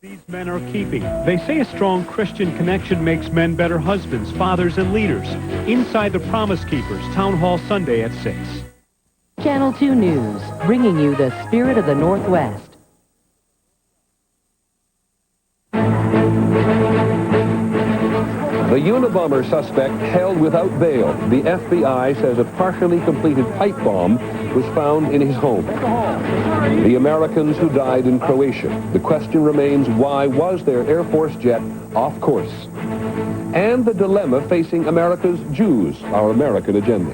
These men are keeping. They say a strong Christian connection makes men better husbands, fathers, and leaders. Inside the Promise Keepers, Town Hall Sunday at 6. Channel 2 News, bringing you the spirit of the Northwest. The Unabomber suspect held without bail. The FBI says a partially completed pipe bomb was found in his home. The Americans who died in Croatia. The question remains, why was their Air Force jet off course? And the dilemma facing America's Jews, our American agenda.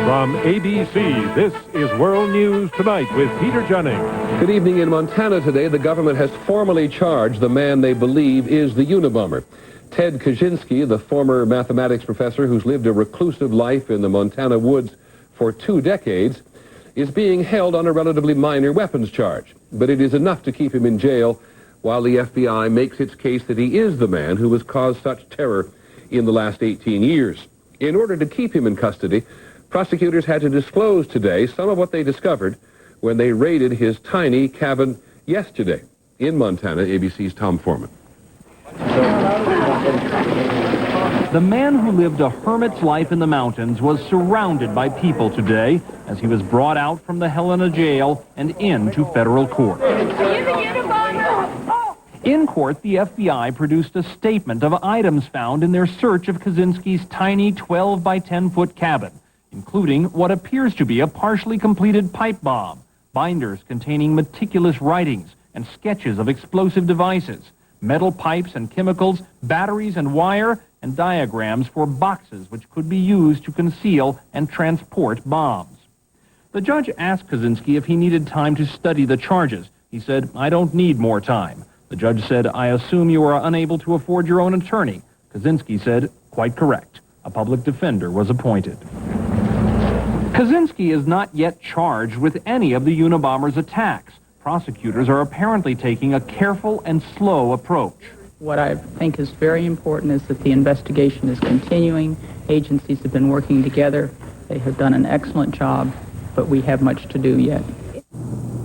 From ABC, this is World News Tonight with Peter Jennings. Good evening. In Montana today, the government has formally charged the man they believe is the Unabomber. Ted Kaczynski, the former mathematics professor who's lived a reclusive life in the Montana woods for 2 decades, is being held on a relatively minor weapons charge. But it is enough to keep him in jail while the FBI makes its case that he is the man who has caused such terror in the last 18 years. In order to keep him in custody, prosecutors had to disclose today some of what they discovered when they raided his tiny cabin yesterday in Montana. ABC's Tom Foreman. The man who lived a hermit's life in the mountains was surrounded by people today as he was brought out from the Helena jail and into federal court. In court, the FBI produced a statement of items found in their search of Kaczynski's tiny 12 by 10-foot cabin, including what appears to be a partially completed pipe bomb, binders containing meticulous writings and sketches of explosive devices, metal pipes and chemicals, batteries and wire, and diagrams for boxes which could be used to conceal and transport bombs. The judge asked Kaczynski if he needed time to study the charges. He said, "I don't need more time." The judge said, "I assume you are unable to afford your own attorney." Kaczynski said, "Quite correct." A public defender was appointed. Kaczynski is not yet charged with any of the Unabomber's attacks. Prosecutors are apparently taking a careful and slow approach. What I think is very important is that the investigation is continuing. Agencies have been working together. They have done an excellent job, but we have much to do yet.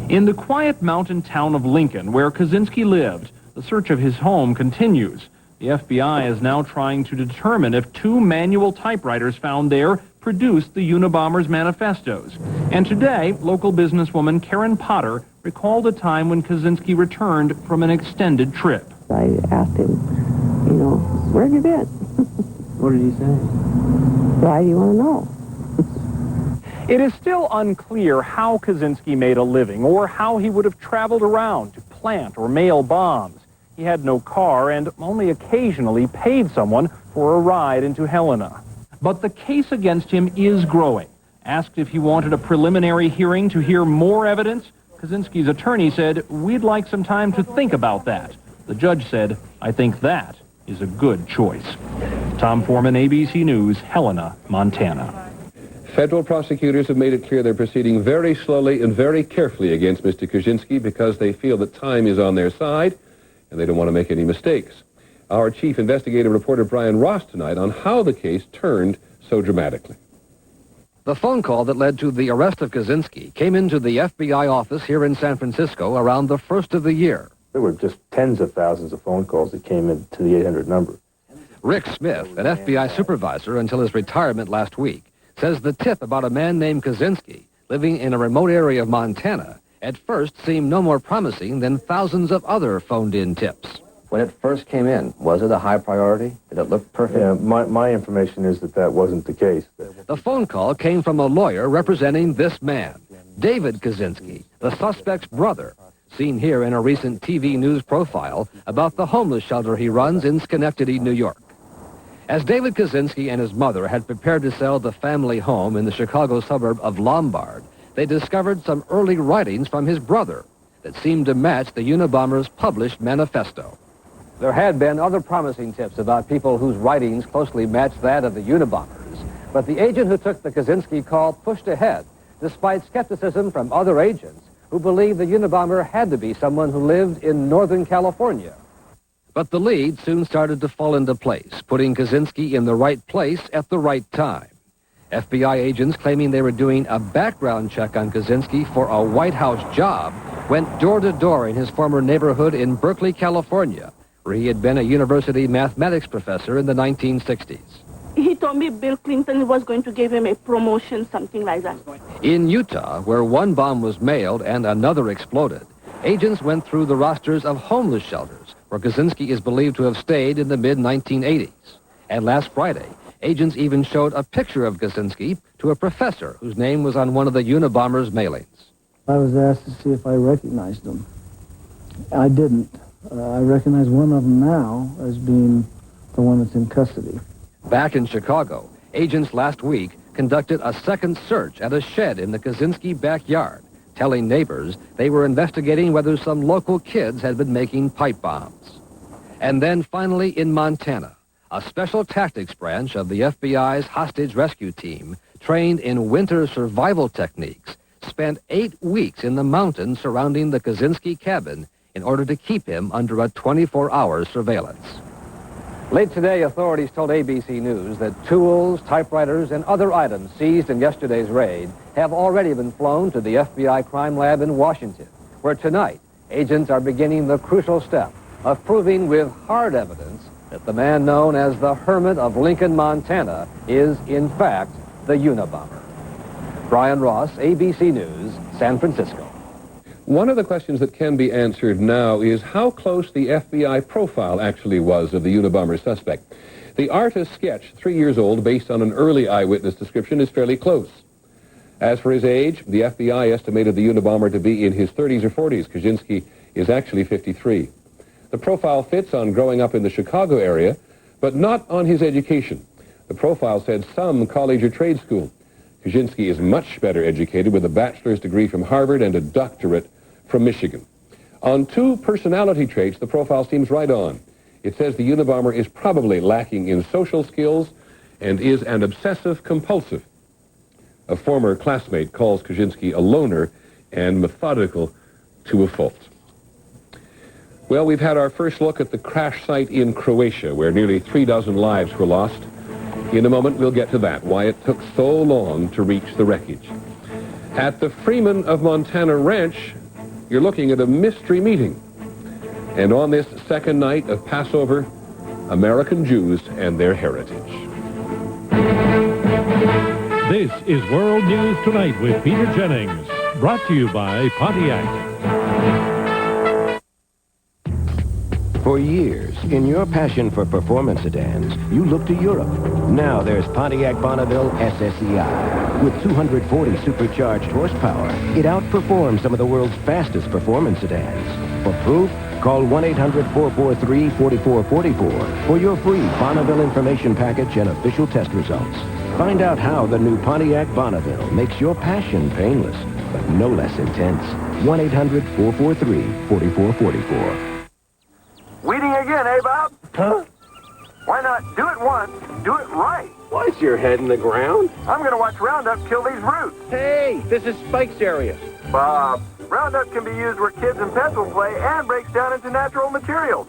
In the quiet mountain town of Lincoln, where Kaczynski lived, the search of his home continues. The FBI is now trying to determine if 2 manual typewriters found there produced the Unabomber's manifestos. And today, local businesswoman Karen Potter recalled a time when Kaczynski returned from an extended trip. I asked him, where have you been? What did he say? Why do you want to know? It is still unclear how Kaczynski made a living or how he would have traveled around to plant or mail bombs. He had no car and only occasionally paid someone for a ride into Helena. But the case against him is growing. Asked if he wanted a preliminary hearing to hear more evidence, Kaczynski's attorney said, "We'd like some time to think about that." The judge said, "I think that is a good choice." Tom Foreman, ABC News, Helena, Montana. Federal prosecutors have made it clear they're proceeding very slowly and very carefully against Mr. Kaczynski because they feel that time is on their side and they don't want to make any mistakes. Our chief investigative reporter Brian Ross tonight on how the case turned so dramatically. The phone call that led to the arrest of Kaczynski came into the FBI office here in San Francisco around the 1st of the year. There were just tens of thousands of phone calls that came into the 800 number. Rick Smith, an FBI supervisor until his retirement last week, says the tip about a man named Kaczynski living in a remote area of Montana at first seemed no more promising than thousands of other phoned-in tips. When it first came in, was it a high priority? Did it look perfect? Yeah, my information is that wasn't the case. The phone call came from a lawyer representing this man, David Kaczynski, the suspect's brother, seen here in a recent TV news profile about the homeless shelter he runs in Schenectady, New York. As David Kaczynski and his mother had prepared to sell the family home in the Chicago suburb of Lombard, they discovered some early writings from his brother that seemed to match the Unabomber's published manifesto. There had been other promising tips about people whose writings closely matched that of the Unabombers, but the agent who took the Kaczynski call pushed ahead, despite skepticism from other agents who believed the Unabomber had to be someone who lived in Northern California. But the lead soon started to fall into place, putting Kaczynski in the right place at the right time. FBI agents claiming they were doing a background check on Kaczynski for a White House job went door to door in his former neighborhood in Berkeley, California, where he had been a university mathematics professor in the 1960s. He told me Bill Clinton was going to give him a promotion, something like that. In Utah, where one bomb was mailed and another exploded, agents went through the rosters of homeless shelters where Kaczynski is believed to have stayed in the mid-1980s. And last Friday, agents even showed a picture of Kaczynski to a professor whose name was on one of the Unabomber's mailings. I was asked to see if I recognized him. I didn't. I recognize one of them now as being the one that's in custody. Back in Chicago, agents last week conducted a second search at a shed in the Kaczynski backyard, telling neighbors they were investigating whether some local kids had been making pipe bombs. And then finally in Montana, a special tactics branch of the FBI's hostage rescue team, trained in winter survival techniques, spent 8 weeks in the mountains surrounding the Kaczynski cabin in order to keep him under a 24-hour surveillance. Late today, authorities told ABC News that tools, typewriters, and other items seized in yesterday's raid have already been flown to the FBI crime lab in Washington, where tonight agents are beginning the crucial step of proving with hard evidence that the man known as the Hermit of Lincoln, Montana, is, in fact, the Unabomber. Brian Ross, ABC News, San Francisco. One of the questions that can be answered now is how close the FBI profile actually was of the Unabomber suspect. The artist's sketch, 3 years old, based on an early eyewitness description, is fairly close. As for his age, the FBI estimated the Unabomber to be in his 30s or 40s. Kaczynski is actually 53. The profile fits on growing up in the Chicago area, but not on his education. The profile said some college or trade school. Kaczynski is much better educated with a bachelor's degree from Harvard and a doctorate from Michigan. On 2 personality traits, the profile seems right on. It says the Unabomber is probably lacking in social skills and is an obsessive-compulsive. A former classmate calls Kaczynski a loner and methodical to a fault. Well, we've had our first look at the crash site in Croatia, where nearly 36 lives were lost. In a moment, we'll get to that, why it took so long to reach the wreckage. At the Freeman of Montana Ranch, you're looking at a mystery meeting. And on this second night of Passover, American Jews and their heritage. This is World News Tonight with Peter Jennings, brought to you by Pontiac. For years, in your passion for performance sedans, you look to Europe. Now there's Pontiac Bonneville SSEI. With 240 supercharged horsepower, it outperforms some of the world's fastest performance sedans. For proof, call 1-800-443-4444 for your free Bonneville information package and official test results. Find out how the new Pontiac Bonneville makes your passion painless, but no less intense. 1-800-443-4444. Weeding again, eh, Bob? Huh? Why not do it once, do it right? Why's your head in the ground? I'm going to watch Roundup kill these roots. Hey, this is Spike's area. Bob, Roundup can be used where kids and pets will play and breaks down into natural materials.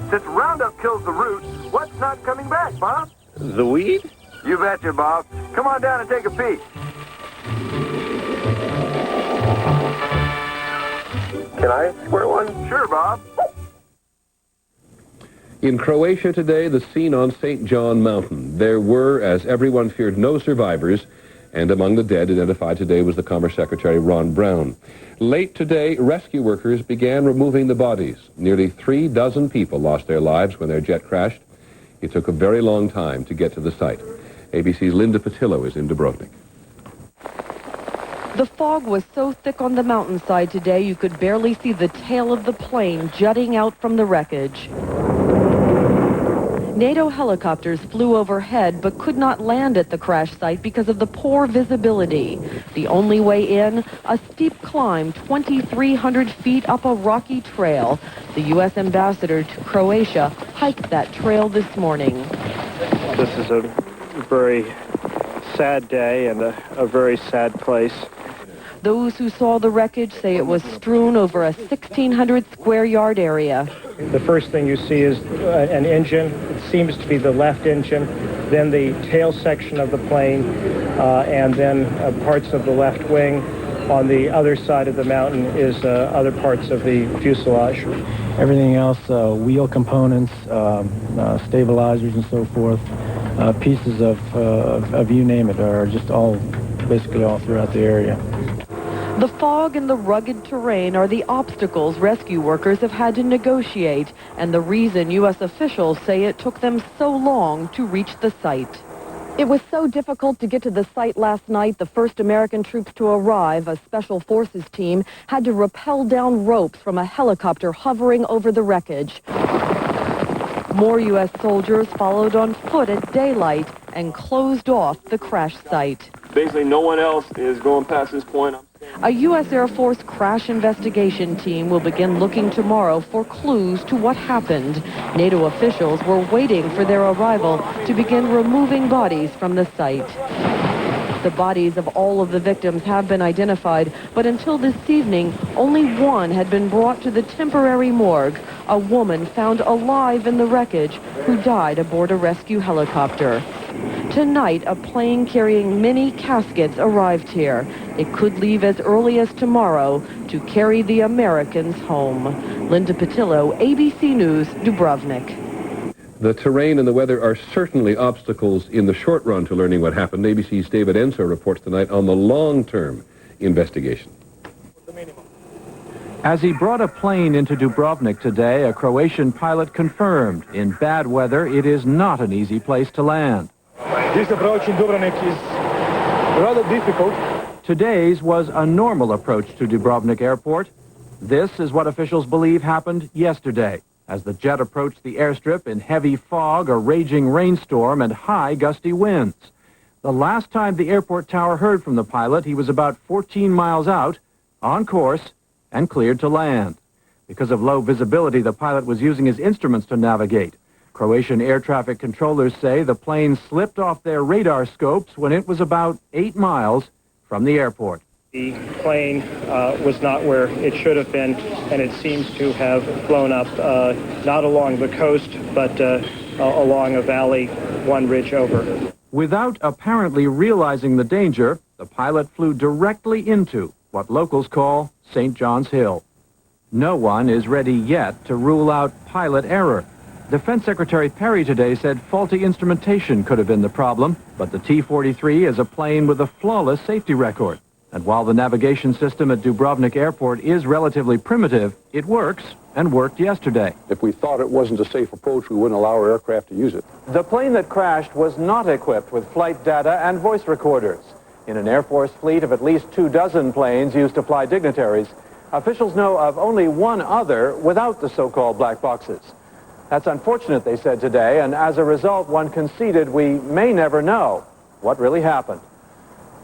Since Roundup kills the roots, what's not coming back, Bob? The weed? You betcha, Bob. Come on down and take a peek. Can I squirt one? Sure, Bob. In Croatia today, the scene on St. John Mountain. There were, as everyone feared, no survivors, and among the dead identified today was the Commerce Secretary Ron Brown. Late today, rescue workers began removing the bodies. Nearly 36 people lost their lives when their jet crashed. It took a very long time to get to the site. ABC's Linda Patillo is in Dubrovnik. The fog was so thick on the mountainside today you could barely see the tail of the plane jutting out from the wreckage. NATO helicopters flew overhead but could not land at the crash site because of the poor visibility. The only way in, a steep climb 2,300 feet up a rocky trail. The U.S. ambassador to Croatia hiked that trail this morning. This is a very sad day and a very sad place. Those who saw the wreckage say it was strewn over a 1,600 square yard area. The first thing you see is an engine. It seems to be the left engine, then the tail section of the plane, and then parts of the left wing, On the other side of the mountain is other parts of the fuselage. Everything else, wheel components, stabilizers and so forth, pieces of you name it, are just basically all throughout the area. The fog and the rugged terrain are the obstacles rescue workers have had to negotiate, and the reason U.S. officials say it took them so long to reach the site. It was so difficult to get to the site last night, the first American troops to arrive, a special forces team, had to rappel down ropes from a helicopter hovering over the wreckage. More U.S. soldiers followed on foot at daylight and closed off the crash site. Basically, no one else is going past this point. A U.S. Air Force crash investigation team will begin looking tomorrow for clues to what happened. NATO officials were waiting for their arrival to begin removing bodies from the site. The bodies of all of the victims have been identified, but until this evening, only one had been brought to the temporary morgue, a woman found alive in the wreckage who died aboard a rescue helicopter. Tonight, a plane carrying many caskets arrived here. It could leave as early as tomorrow to carry the Americans home. Linda Patillo, ABC News, Dubrovnik. The terrain and the weather are certainly obstacles in the short run to learning what happened. ABC's David Ensor reports tonight on the long-term investigation. As he brought a plane into Dubrovnik today, a Croatian pilot confirmed in bad weather it is not an easy place to land. This approach in Dubrovnik is rather difficult. Today's was a normal approach to Dubrovnik Airport. This is what officials believe happened yesterday, as the jet approached the airstrip in heavy fog, a raging rainstorm, and high gusty winds. The last time the airport tower heard from the pilot, he was about 14 miles out, on course, and cleared to land. Because of low visibility, the pilot was using his instruments to navigate. Croatian air traffic controllers say the plane slipped off their radar scopes when it was about 8 miles from the airport. The plane was not where it should have been, and it seems to have flown up not along the coast, but along a valley, one ridge over. Without apparently realizing the danger, the pilot flew directly into what locals call St. John's Hill. No one is ready yet to rule out pilot error. Defense Secretary Perry today said faulty instrumentation could have been the problem, but the T-43 is a plane with a flawless safety record. And while the navigation system at Dubrovnik Airport is relatively primitive, it works and worked yesterday. If we thought it wasn't a safe approach, we wouldn't allow our aircraft to use it. The plane that crashed was not equipped with flight data and voice recorders. In an Air Force fleet of at least 24 planes used to fly dignitaries, officials know of only one other without the so-called black boxes. That's unfortunate, they said today, and as a result, one conceded we may never know what really happened.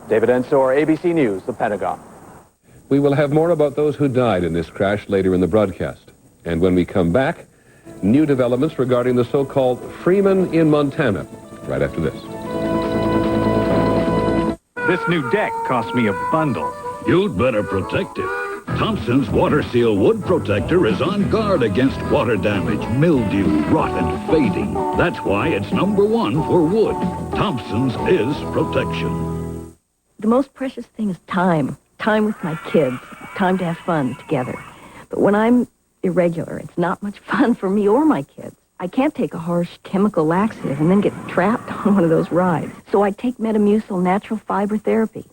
David Ensor, ABC News, the Pentagon. We will have more about those who died in this crash later in the broadcast. And when we come back, new developments regarding the so-called Freeman in Montana, right after this. This new deck cost me a bundle. You'd better protect it. Thompson's Water Seal Wood Protector is on guard against water damage, mildew, rot, and fading. That's why it's #1 for wood. Thompson's is protection. The most precious thing is time. Time with my kids. Time to have fun together. But when I'm irregular, it's not much fun for me or my kids. I can't take a harsh chemical laxative and then get trapped on one of those rides. So I take Metamucil natural fiber therapy.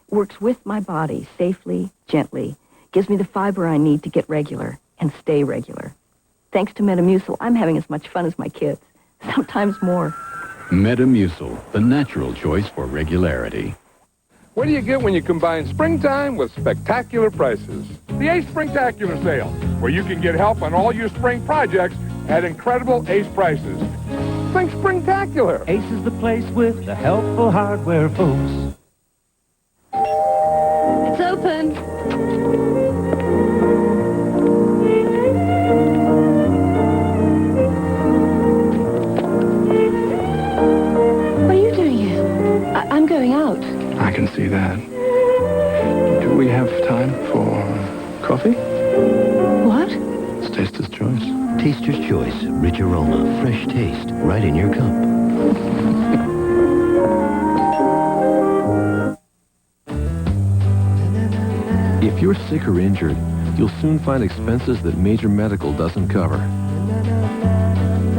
It works with my body safely, gently. Gives me the fiber I need to get regular and stay regular. Thanks to Metamucil, I'm having as much fun as my kids. Sometimes more. Metamucil, the natural choice for regularity. What do you get when you combine springtime with spectacular prices? The Ace Springtacular Sale, where you can get help on all your spring projects at incredible Ace prices. Think springtacular. Ace is the place with the helpful hardware, folks. It's open. What are you doing here? I'm going out. I can see that. Do we have time for coffee? What? It's Taster's Choice. Taster's Choice. Rich aroma, fresh taste, right in your cup. If you're sick or injured, you'll soon find expenses that major medical doesn't cover.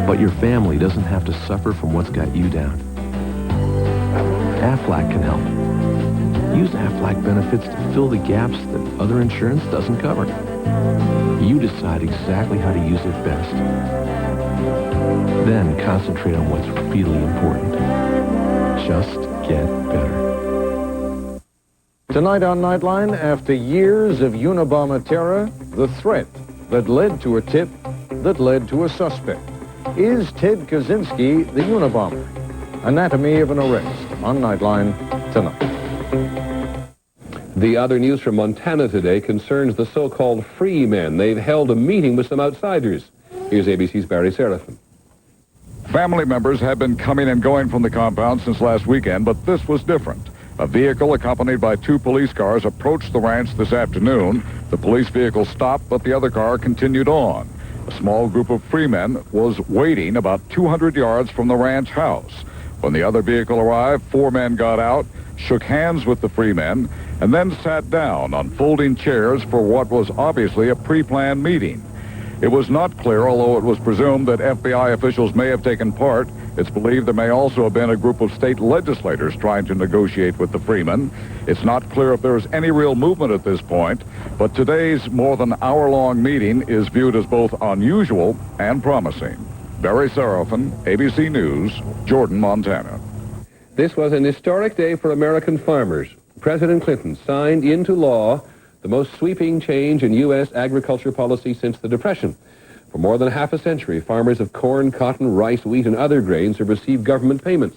But your family doesn't have to suffer from what's got you down. Aflac can help. Use Aflac benefits to fill the gaps that other insurance doesn't cover. You decide exactly how to use it best. Then concentrate on what's really important. Just get better. Tonight on Nightline, after years of Unabomber terror, the threat that led to a tip that led to a suspect. Is Ted Kaczynski the Unabomber? Anatomy of an arrest on Nightline tonight. The other news from Montana today concerns the so-called free men. They've held a meeting with some outsiders. Here's ABC's Barry Serafin. Family members have been coming and going from the compound since last weekend, but this was different. A vehicle accompanied by 2 police cars approached the ranch this afternoon. The police vehicle stopped, but the other car continued on. A small group of free men was waiting about 200 yards from the ranch house. When the other vehicle arrived, 4 men got out, shook hands with the free men, and then sat down on folding chairs for what was obviously a pre-planned meeting. It was not clear, although it was presumed that FBI officials may have taken part. It's believed there may also have been a group of state legislators trying to negotiate with the freemen. It's not clear if there is any real movement at this point, but today's more than hour-long meeting is viewed as both unusual and promising. Barry Serafin, ABC News, Jordan, Montana. This was an historic day for American farmers. President Clinton signed into law the most sweeping change in U.S. agriculture policy since the Depression. For more than half a century, farmers of corn, cotton, rice, wheat, and other grains have received government payments,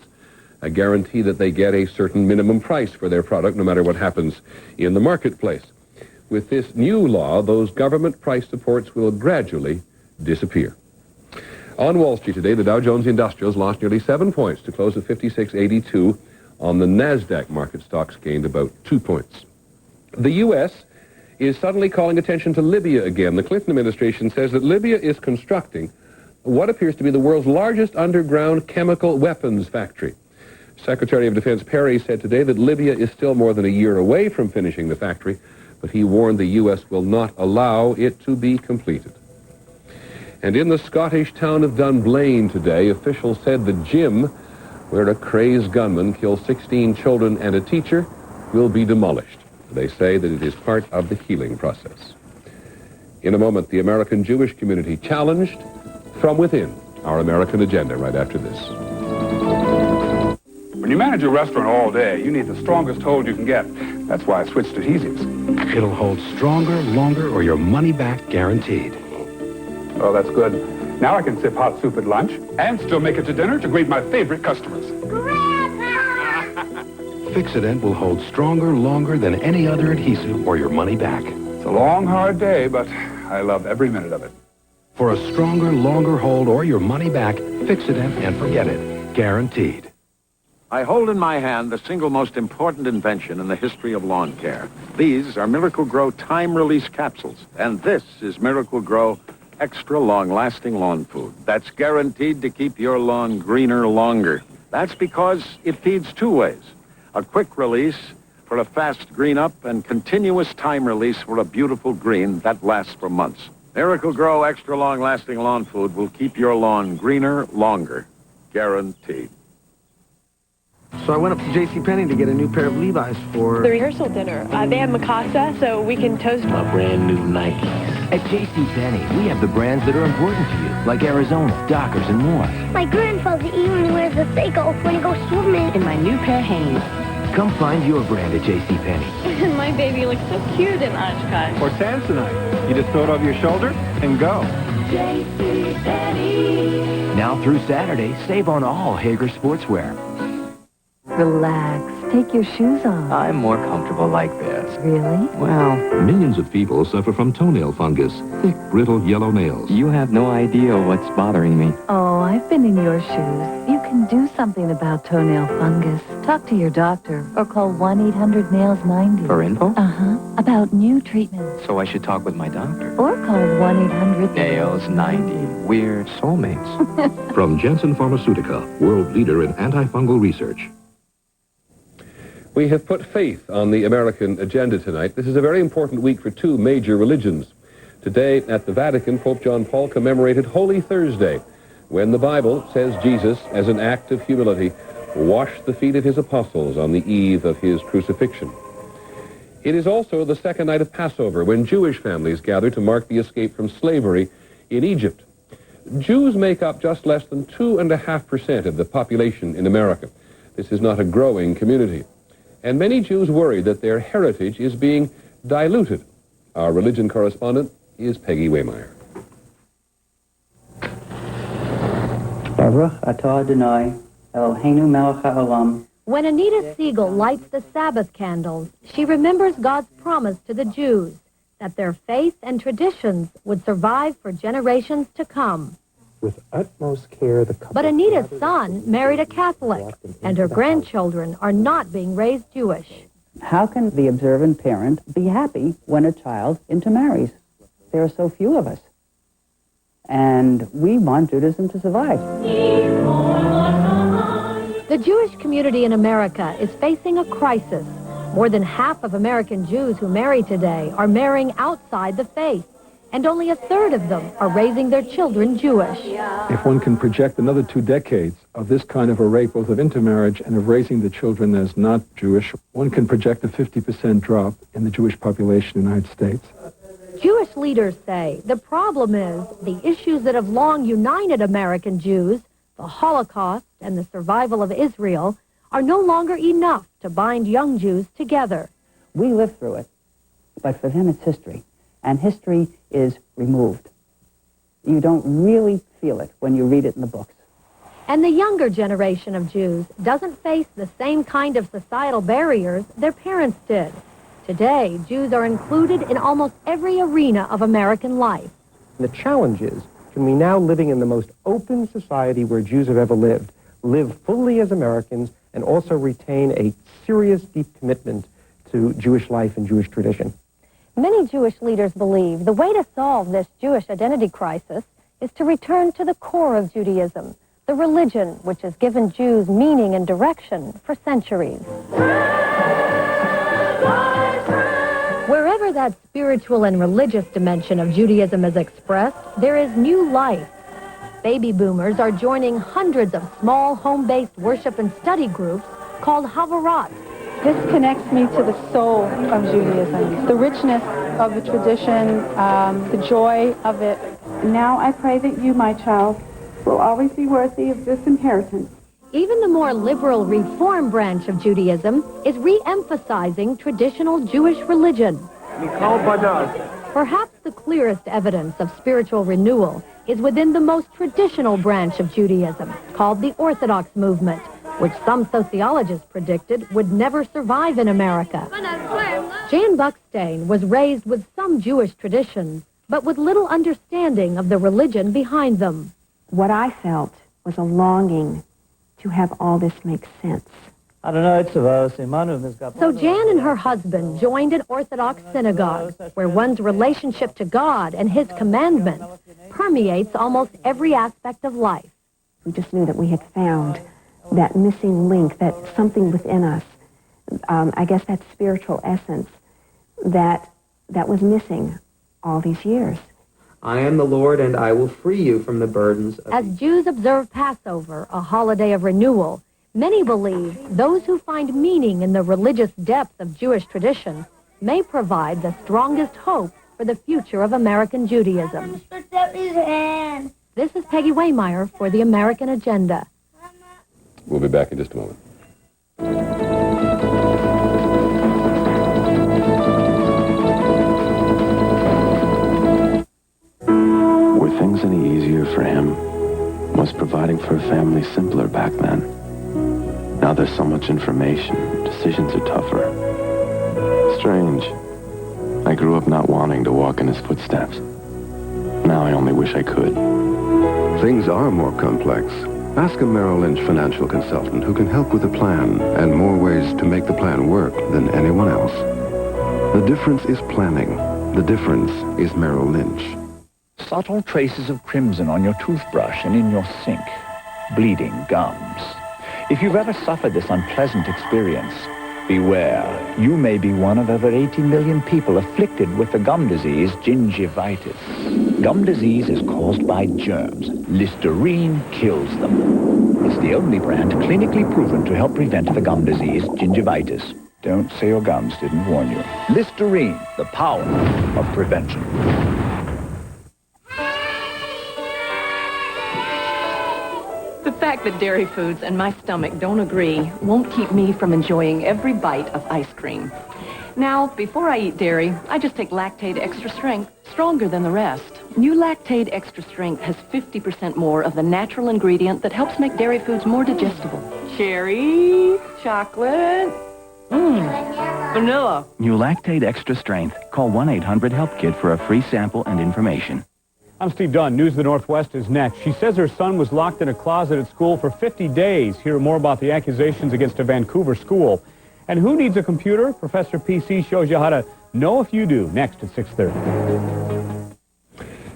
a guarantee that they get a certain minimum price for their product no matter what happens in the marketplace. With this new law, those government price supports will gradually disappear. On Wall Street today, the Dow Jones Industrials lost nearly 7 points to close at 56.82. On the NASDAQ, market stocks gained about 2 points. The U.S. is suddenly calling attention to Libya again. The Clinton administration says that Libya is constructing what appears to be the world's largest underground chemical weapons factory. Secretary of Defense Perry said today that Libya is still more than a year away from finishing the factory, but he warned the U.S. will not allow it to be completed. And in the Scottish town of Dunblane today, officials said the gym where a crazed gunman killed 16 children and a teacher will be demolished. They say that it is part of the healing process. In a moment, the American Jewish community challenged from within. Our American agenda right after this. When you manage a restaurant all day, you need the strongest hold you can get. That's why I switched adhesives. It'll hold stronger, longer, or your money back guaranteed. Oh, that's good. Now I can sip hot soup at lunch and still make it to dinner to greet my favorite customers. Fixodent will hold stronger, longer than any other adhesive or your money back. It's a long, hard day, but I love every minute of it. For a stronger, longer hold or your money back, Fixodent and forget it. Guaranteed. I hold in my hand the single most important invention in the history of lawn care. These are Miracle-Gro time-release capsules, and this is Miracle-Gro extra long-lasting lawn food that's guaranteed to keep your lawn greener longer. That's because it feeds 2 ways. A quick release for a fast green up and continuous time release for a beautiful green that lasts for months. Miracle-Gro extra long-lasting lawn food will keep your lawn greener longer. Guaranteed. So I went up to JCPenney to get a new pair of Levi's for the rehearsal dinner. They had Mikasa, so we can toast a brand new Nikes. At JCPenney, we have the brands that are important to you, like Arizona, Dockers, and more. My grandfather even wears a Seagull when he goes swimming. In my new pair of Hanes. Come find your brand at JCPenney. My baby looks so cute in Oshkosh. Or Samsonite. You just throw it over your shoulder and go. JCPenney. Now through Saturday, save on all Hager sportswear. Relax. Take your shoes off. I'm more comfortable like this. Really? Well, millions of people suffer from toenail fungus, thick, brittle yellow nails. You have no idea what's bothering me. Oh, I've been in your shoes. You can do something about toenail fungus. Talk to your doctor or call 1-800-NAILS-90. For info? Uh-huh. About new treatments. So I should talk with my doctor. Or call 1-800-NAILS-90. We're soulmates. From Janssen Pharmaceutica, world leader in antifungal research. We have put faith on the American agenda tonight. This is a very important week for two major religions. Today at the Vatican, Pope John Paul commemorated Holy Thursday, when the Bible says Jesus, as an act of humility, washed the feet of his apostles on the eve of his crucifixion. It is also the second night of Passover, when Jewish families gather to mark the escape from slavery in Egypt. Jews make up just less than 2.5% of the population in America. This is not a growing community. And many Jews worry that their heritage is being diluted. Our religion correspondent is Peggy Waymeyer. Baruch atah Adonai, Eloheinu melech haolam. When Anita Siegel lights the Sabbath candles, she remembers God's promise to the Jews that their faith and traditions would survive for generations to come. With utmost care, the couple... But Anita's son married a Catholic, and her grandchildren are not being raised Jewish. How can the observant parent be happy when a child intermarries? There are so few of us. And we want Judaism to survive. The Jewish community in America is facing a crisis. More than half of American Jews who marry today are marrying outside the faith, and only a third of them are raising their children Jewish. If one can project another 2 decades of this kind of a rate, both of intermarriage and of raising the children as not Jewish, one can project a 50% drop in the Jewish population in the United States. Jewish leaders say the problem is the issues that have long united American Jews, the Holocaust and the survival of Israel, are no longer enough to bind young Jews together. We lived through it, but for them it's history. And history is removed. You don't really feel it when you read it in the books. And the younger generation of Jews doesn't face the same kind of societal barriers their parents did. Today, Jews are included in almost every arena of American life. The challenge is, can we now, living in the most open society where Jews have ever lived, live fully as Americans and also retain a serious, deep commitment to Jewish life and Jewish tradition? Many Jewish leaders believe the way to solve this Jewish identity crisis is to return to the core of Judaism, the religion which has given Jews meaning and direction for centuries. Wherever that spiritual and religious dimension of Judaism is expressed, there is new life. Baby boomers are joining hundreds of small home-based worship and study groups called Havarot. This connects me to the soul of Judaism, the richness of the tradition, the joy of it. Now I pray that you, my child, will always be worthy of this inheritance. Even the more liberal Reform branch of Judaism is re-emphasizing traditional Jewish religion. Perhaps the clearest evidence of spiritual renewal is within the most traditional branch of Judaism, called the Orthodox movement, which some sociologists predicted would never survive in America. Jan Buckstein was raised with some Jewish traditions, but with little understanding of the religion behind them. What I felt was a longing to have all this make sense. So Jan and her husband joined an Orthodox synagogue, where one's relationship to God and his commandments permeates almost every aspect of life. We just knew that we had found that missing link, that something within us, I guess that spiritual essence that was missing all these years. I am the Lord, and I will free you from the burdens of... As Jews observe Passover, a holiday of renewal, many believe those who find meaning in the religious depth of Jewish tradition may provide the strongest hope for the future of American Judaism. This is Peggy Waymeyer for the American Agenda. We'll be back in just a moment. Were things any easier for him? Was providing for a family simpler back then? Now there's so much information. Decisions are tougher. Strange. I grew up not wanting to walk in his footsteps. Now I only wish I could. Things are more complex. Ask a Merrill Lynch financial consultant who can help with a plan and more ways to make the plan work than anyone else. The difference is planning. The difference is Merrill Lynch. Subtle traces of crimson on your toothbrush and in your sink. Bleeding gums. If you've ever suffered this unpleasant experience, Beware, you may be one of over 80 million people afflicted with the gum disease, gingivitis. Gum disease is caused by germs. Listerine kills them. It's the only brand clinically proven to help prevent the gum disease, gingivitis. Don't say your gums didn't warn you. Listerine, the power of prevention. The fact that dairy foods and my stomach don't agree won't keep me from enjoying every bite of ice cream. Now, before I eat dairy, I just take Lactaid Extra Strength, stronger than the rest. New Lactaid Extra Strength has 50% more of the natural ingredient that helps make dairy foods more digestible. Cherry, chocolate, vanilla. New Lactaid Extra Strength. Call 1-800-HELP-KID for a free sample and information. I'm Steve Dunn. News of the Northwest is next. She says her son was locked in a closet at school for 50 days. Hear more about the accusations against a Vancouver school. And who needs a computer? Professor PC shows you how to know if you do. Next at 6:30.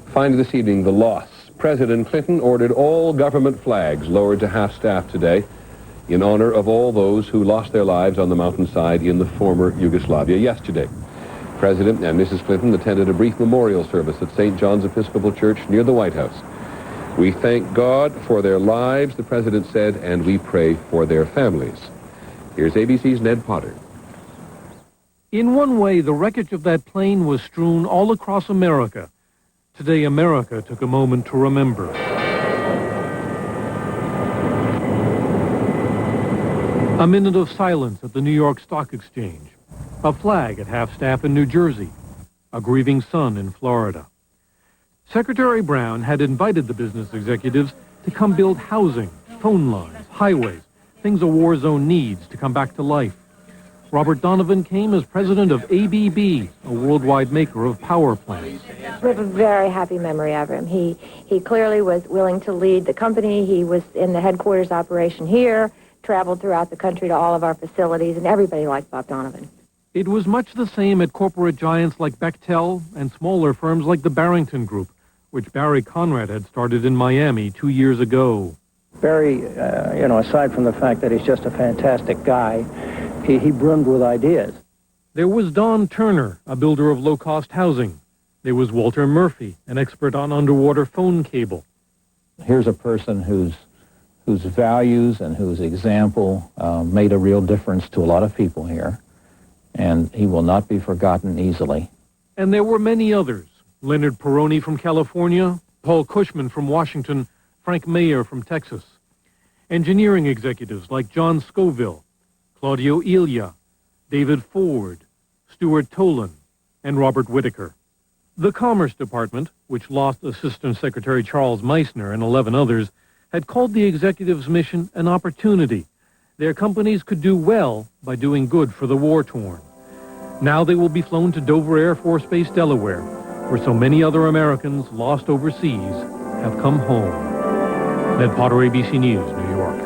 Finally this evening, the loss. President Clinton ordered all government flags lowered to half-staff today in honor of all those who lost their lives on the mountainside in the former Yugoslavia yesterday. President and Mrs. Clinton attended a brief memorial service at St. John's Episcopal Church near the White House. We thank God for their lives, the president said, and we pray for their families. Here's ABC's Ned Potter. In one way, the wreckage of that plane was strewn all across America. Today, America took a moment to remember. A minute of silence at the New York Stock Exchange. A flag at half-staff in New Jersey. A grieving son in Florida. Secretary Brown had invited the business executives to come build housing, phone lines, highways, things a war zone needs to come back to life. Robert Donovan came as president of ABB, a worldwide maker of power plants. We have a very happy memory of him. He clearly was willing to lead the company. He was in the headquarters operation here, traveled throughout the country to all of our facilities, and everybody liked Bob Donovan. It was much the same at corporate giants like Bechtel and smaller firms like the Barrington Group, which Barry Conrad had started in Miami 2 years ago. Barry, aside from the fact that he's just a fantastic guy, he brimmed with ideas. There was Don Turner, a builder of low-cost housing. There was Walter Murphy, an expert on underwater phone cable. Here's a person whose values and whose example made a real difference to a lot of people here. And he will not be forgotten easily. And there were many others. Leonard Peroni from California, Paul Cushman from Washington, Frank Mayer from Texas. Engineering executives like John Scoville, Claudio Illia, David Ford, Stuart Tolan, and Robert Whitaker. The Commerce Department, which lost Assistant Secretary Charles Meissner and 11 others, had called the executive's mission an opportunity. Their companies could do well by doing good for the war-torn. Now they will be flown to Dover Air Force Base, Delaware, where so many other Americans lost overseas have come home. Ned Potter, ABC News, New York.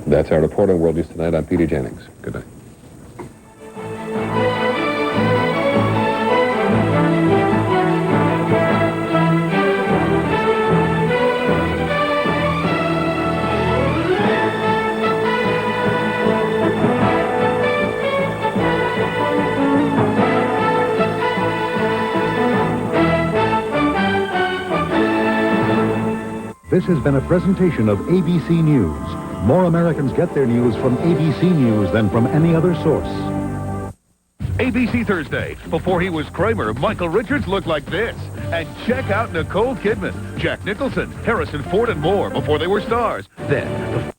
That's our report on World News Tonight. I'm Peter Jennings. Good night. This has been a presentation of ABC News. More Americans get their news from ABC News than from any other source. ABC Thursday. Before he was Kramer, Michael Richards looked like this. And check out Nicole Kidman, Jack Nicholson, Harrison Ford, and more before they were stars. Then, the